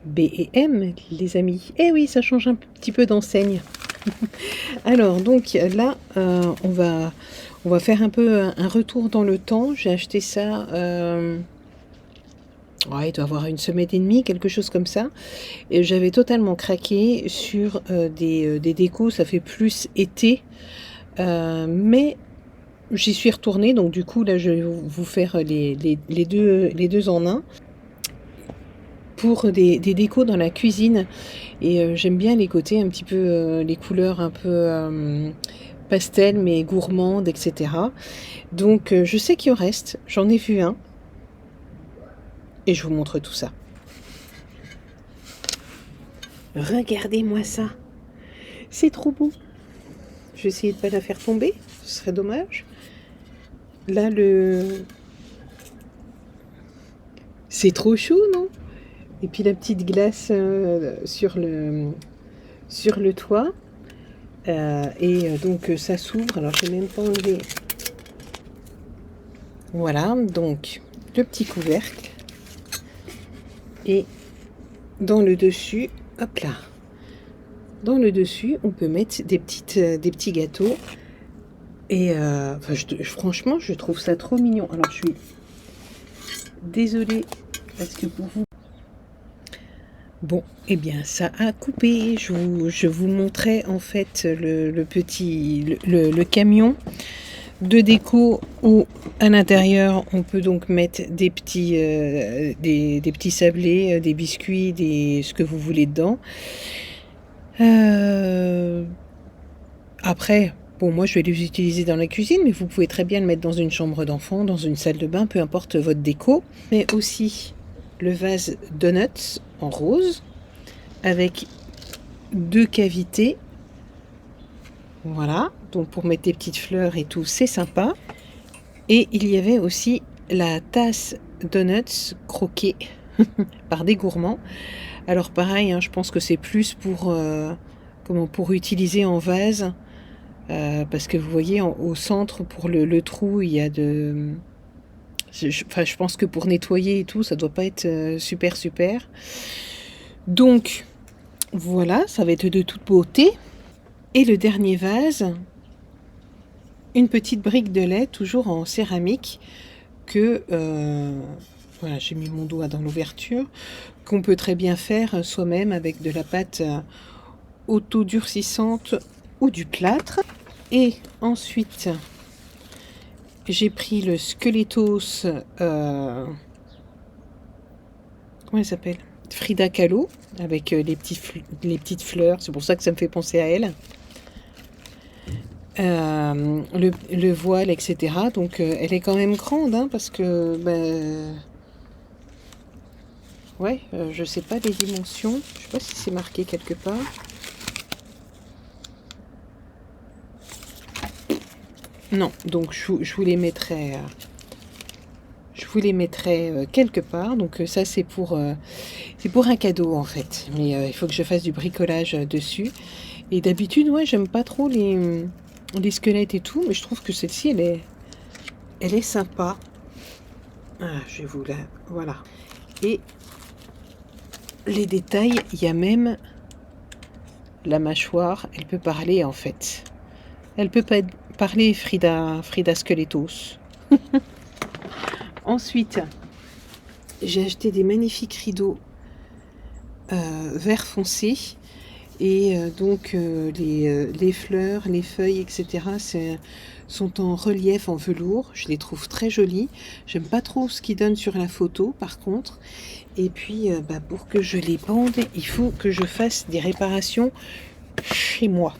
B et M, les amis. Eh oui, ça change un petit peu d'enseigne. Alors, donc là, on va faire un peu un retour dans le temps. J'ai acheté ça, ouais, il doit y avoir une semaine et demie, quelque chose comme ça. Et j'avais totalement craqué sur des décos, ça fait plus été. Mais j'y suis retournée, donc du coup, là, je vais vous faire les deux en un. Pour des décos dans la cuisine. Et j'aime bien les côtés un petit peu, les couleurs un peu pastel, mais gourmandes, etc. Donc je sais qu'il en reste, j'en ai vu un. Et je vous montre tout ça. Regardez-moi ça. C'est trop beau. Je vais essayer de ne pas la faire tomber, ce serait dommage. Là, c'est trop chaud, non? Et puis la petite glace sur le toit. Donc ça s'ouvre. Alors je n'ai même pas enlevé. Voilà, donc le petit couvercle. Et dans le dessus, hop là. Dans le dessus, on peut mettre des petits gâteaux. Et franchement, je trouve ça trop mignon. Alors je suis désolée parce que pour vous. Bon, eh bien, ça a coupé. Je vous montrais en fait le camion de déco où à l'intérieur on peut donc mettre des petits sablés, des biscuits, ce que vous voulez dedans. Après, bon, moi je vais les utiliser dans la cuisine, mais vous pouvez très bien le mettre dans une chambre d'enfant, dans une salle de bain, peu importe votre déco. Mais aussi le vase donuts en rose avec 2 cavités. Voilà, donc pour mettre des petites fleurs et tout, c'est sympa. Et il y avait aussi la tasse donuts croquée par des gourmands. Alors pareil, hein, je pense que c'est plus pour utiliser en vase. Parce que vous voyez, au centre, pour le trou, il y a je pense que pour nettoyer et tout, ça doit pas être super. Donc, voilà, ça va être de toute beauté. Et le dernier vase, une petite brique de lait, toujours en céramique, voilà, j'ai mis mon doigt dans l'ouverture, qu'on peut très bien faire soi-même avec de la pâte auto-durcissante ou du plâtre. Et ensuite, j'ai pris le Skelettos, comment il s'appelle? Frida Kahlo, avec les petites fleurs, c'est pour ça que ça me fait penser à elle. Le voile, etc. Donc elle est quand même grande, hein, parce que, ouais, je sais pas les dimensions, je sais pas si c'est marqué quelque part. Non, donc je vous les mettrai. Je vous les mettrai quelque part. Donc ça c'est pour un cadeau en fait. Mais il faut que je fasse du bricolage dessus. Et d'habitude, ouais, j'aime pas trop les squelettes et tout, mais je trouve que celle-ci, elle est sympa. Ah, je vais vous la... Voilà. Et les détails, il y a même la mâchoire. Elle peut parler en fait. Elle peut pas parler Frida Skelettos. Ensuite, j'ai acheté des magnifiques rideaux vert foncé. Et donc les fleurs, les feuilles, etc. sont en relief en velours. Je les trouve très jolies. J'aime pas trop ce qu'ils donnent sur la photo par contre. Et puis pour que je les bande, il faut que je fasse des réparations chez moi.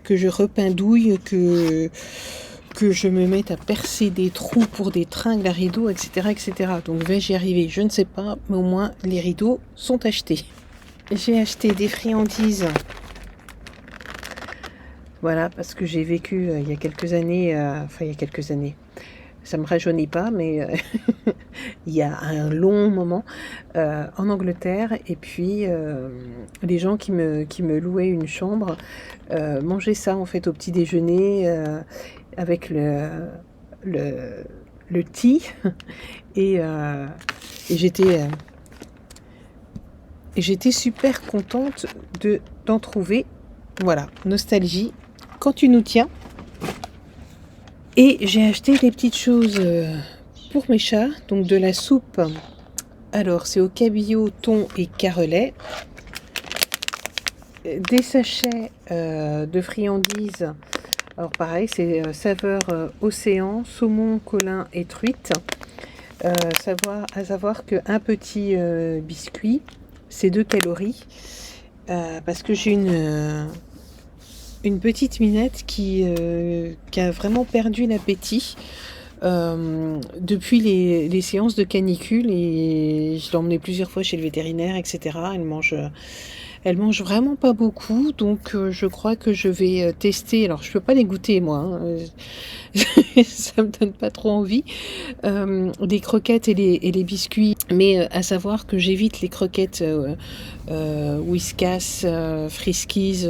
Que je repindouille, que je me mette à percer des trous pour des tringles à rideaux, etc. Donc vais-je y arriver? Je ne sais pas, mais au moins les rideaux sont achetés. J'ai acheté des friandises. Voilà, parce que j'ai vécu il y a quelques années, il y a quelques années. Ça me rajeunit pas, mais il y a un long moment en Angleterre. Et puis, les gens qui me louaient une chambre mangeaient ça en fait au petit déjeuner avec le thé. Et j'étais Et j'étais super contente d'en trouver. Voilà, nostalgie, quand tu nous tiens. Et j'ai acheté des petites choses pour mes chats, donc de la soupe. Alors, c'est au cabillaud, thon et carrelet. Des sachets de friandises. Alors pareil, c'est saveur océan, saumon, colin et truite. À savoir qu'un petit biscuit, c'est 2 calories. Parce que j'ai une petite minette qui a vraiment perdu l'appétit depuis les séances de canicule, et je l'ai emmenée plusieurs fois chez le vétérinaire, etc. Elle mange vraiment pas beaucoup, donc je crois que je vais tester. Alors je peux pas les goûter moi, hein, ça me donne pas trop envie. Des croquettes et les biscuits, mais à savoir que j'évite les croquettes Whiskas, Friskies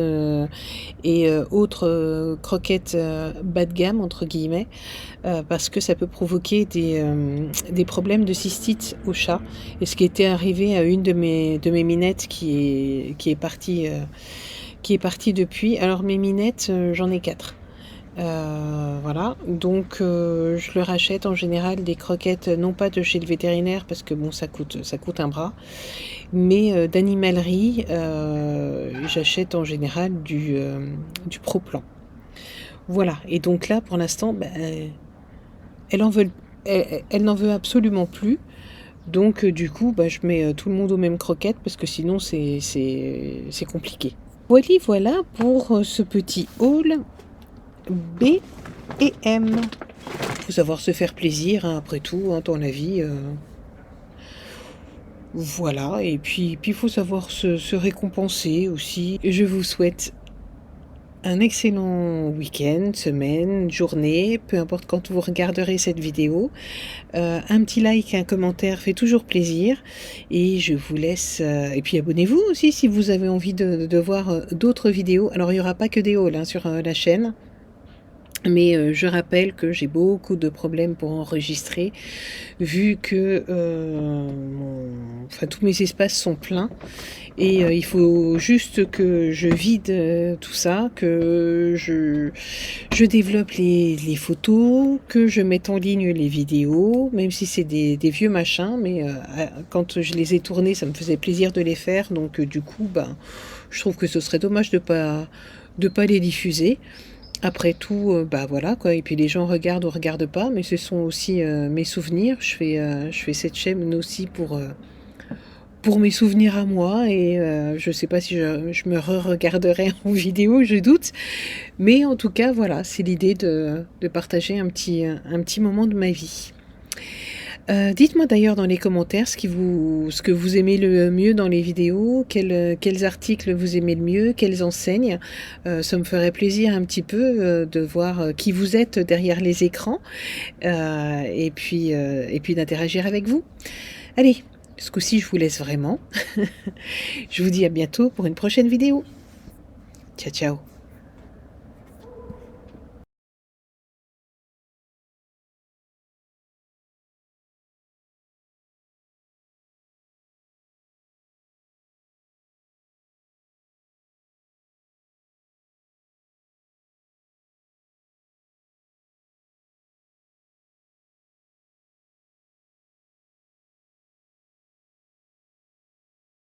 et autres croquettes bas de gamme entre guillemets, parce que ça peut provoquer des problèmes de cystite au chat, et ce qui était arrivé à une de mes minettes qui est partie depuis. Alors mes minettes, j'en ai 4. Voilà, donc je leur achète en général des croquettes, non pas de chez le vétérinaire parce que bon, ça coûte un bras, mais d'animalerie. J'achète en général du Pro-Plan. Voilà, et donc là pour l'instant, elle n'en veut absolument plus. Donc du coup, je mets tout le monde aux mêmes croquettes parce que sinon c'est compliqué. Voilà pour ce petit haul B et M. Faut savoir se faire plaisir, hein, après tout, hein, dans la vie. Voilà, et puis il faut savoir se récompenser aussi. Je vous souhaite un excellent week-end, semaine, journée, peu importe quand vous regarderez cette vidéo. Un petit like, un commentaire fait toujours plaisir. Et je vous laisse... et puis abonnez-vous aussi si vous avez envie de voir d'autres vidéos. Alors il n'y aura pas que des hauls hein, sur la chaîne. Mais je rappelle que j'ai beaucoup de problèmes pour enregistrer, vu que tous mes espaces sont pleins, et il faut juste que je vide tout ça, que je développe les photos, que je mette en ligne les vidéos, même si c'est des vieux machins, mais quand je les ai tournés, ça me faisait plaisir de les faire, donc du coup, je trouve que ce serait dommage de pas les diffuser. Après tout, voilà quoi. Et puis les gens regardent ou regardent pas, mais ce sont aussi mes souvenirs. Je fais cette chaîne aussi pour mes souvenirs à moi, et je sais pas si je me re-regarderai en vidéo, je doute. Mais en tout cas, voilà, c'est l'idée de partager un petit moment de ma vie. Dites-moi d'ailleurs dans les commentaires ce que vous aimez le mieux dans les vidéos, quels articles vous aimez le mieux, quelles enseignes. Ça me ferait plaisir un petit peu de voir qui vous êtes derrière les écrans, et puis d'interagir avec vous. Allez, ce coup-ci je vous laisse vraiment. Je vous dis à bientôt pour une prochaine vidéo. Ciao ciao.